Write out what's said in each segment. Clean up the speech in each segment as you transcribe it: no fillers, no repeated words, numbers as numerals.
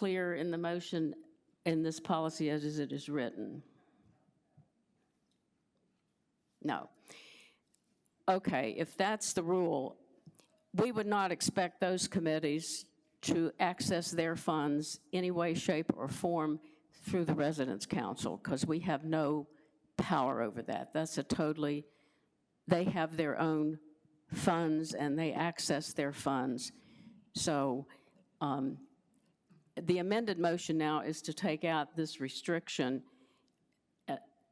clear in the motion in this policy as it is written? No. Okay, if that's the rule, we would not expect those committees to access their funds any way, shape, or form through the Residents' Council, because we have no power over that. That's a totally, they have their own funds and they access their funds. So the amended motion now is to take out this restriction.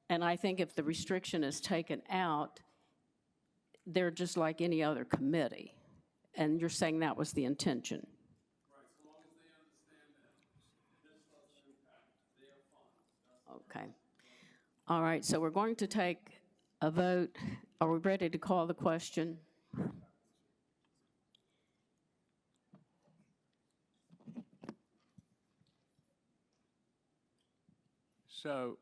And I think if the restriction is taken out, they're just like any other committee. And you're saying that was the intention. Right, so long as they understand that this doesn't impact their funds. Okay. All right, so we're going to take a vote. Are we ready to call the question? So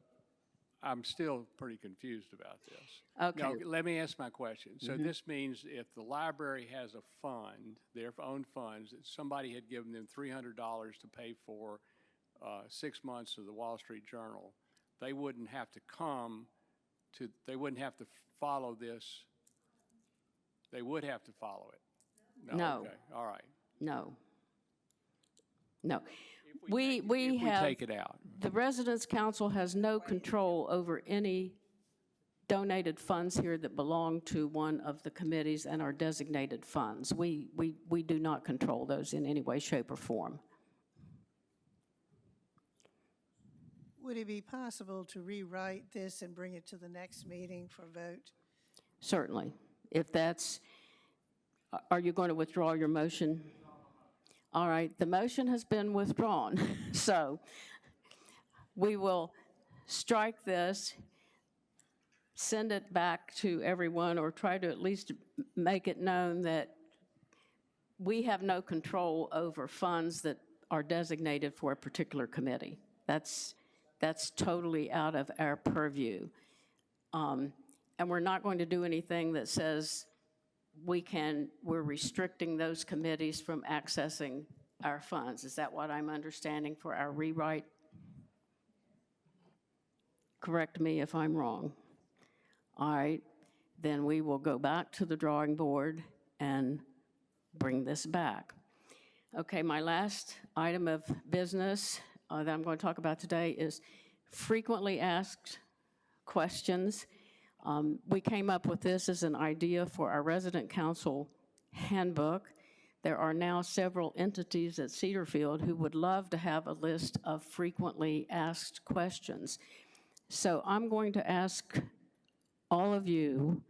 I'm still pretty confused about this. Okay. Now, let me ask my question. So this means if the library has a fund, their own funds, that somebody had given them $300 to pay for 6 months of the Wall Street Journal, they wouldn't have to they wouldn't have to follow this. They would have to follow it. No. Okay, all right. No. No. If we take it out. The Residents' Council has no control over any donated funds here that belong to one of the committees and are designated funds. We do not control those in any way, shape, or form. Would it be possible to rewrite this and bring it to the next meeting for vote? Certainly. If that's, are you going to withdraw your motion? All right, the motion has been withdrawn. So we will strike this, send it back to everyone, or try to at least make it known that we have no control over funds that are designated for a particular committee. That's totally out of our purview. And we're not going to do anything that says we're restricting those committees from accessing our funds. Is that what I'm understanding for our rewrite? Correct me if I'm wrong. All right, then we will go back to the drawing board and bring this back. Okay, my last item of business that I'm going to talk about today is frequently asked questions. We came up with this as an idea for our resident council handbook. There are now several entities at Cedarfield who would love to have a list of frequently asked questions. So I'm going to ask all of you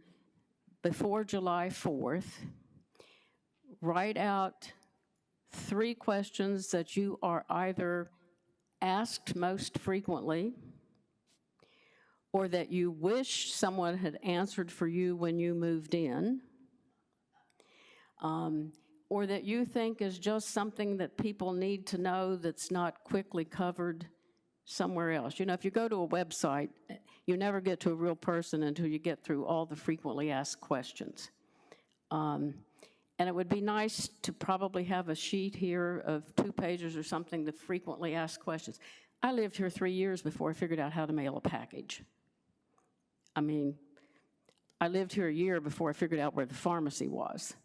before July 4th, write out 3 questions that you are either asked most frequently or that you wish someone had answered for you when you moved in, or that you think is just something that people need to know that's not quickly covered somewhere else. You know, if you go to a website, you never get to a real person until you get through all the frequently asked questions. And it would be nice to probably have a sheet here of 2 pages or something, the frequently asked questions. I lived here 3 years before I figured out how to mail a package. I mean, I lived here a year before I figured out where the pharmacy was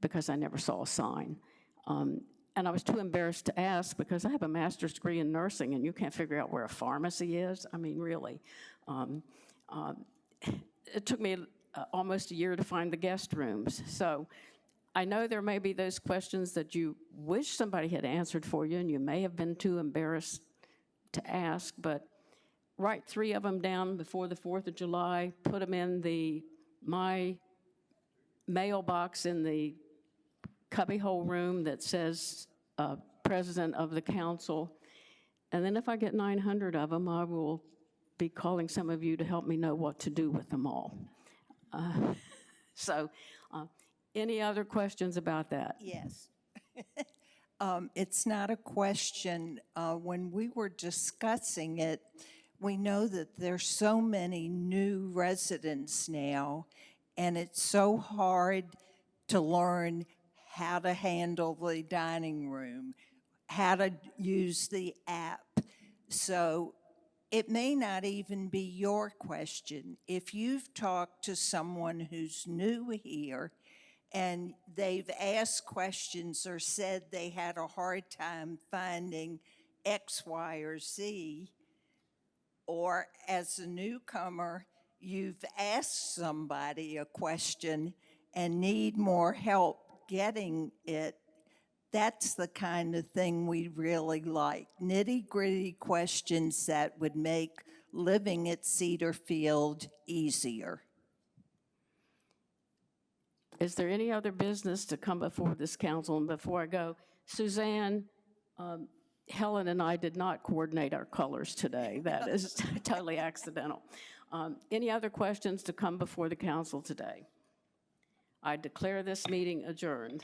because I never saw a sign. And I was too embarrassed to ask because I have a master's degree in nursing and you can't figure out where a pharmacy is. I mean, really. It took me almost a year to find the guest rooms. So I know there may be those questions that you wish somebody had answered for you and you may have been too embarrassed to ask, but write 3 of them down before the 4th of July, put them in my mailbox in the cubbyhole room that says President of the Council. And then if I get 900 of them, I will be calling some of you to help me know what to do with them all. Any other questions about that? Yes. It's not a question. When we were discussing it, we know that there's so many new residents now, and it's so hard to learn how to handle the dining room. how to use the app. So it may not even be your question. If you've talked to someone who's new here and they've asked questions or said they had a hard time finding X, Y, or Z, or as a newcomer, you've asked somebody a question and need more help getting it, that's the kind of thing we really like. Nitty-gritty questions that would make living at Cedar Field easier. Is there any other business to come before this council? And before I go, Suzanne, Helen and I did not coordinate our colors today. That is totally accidental. Any other questions to come before the council today? I declare this meeting adjourned.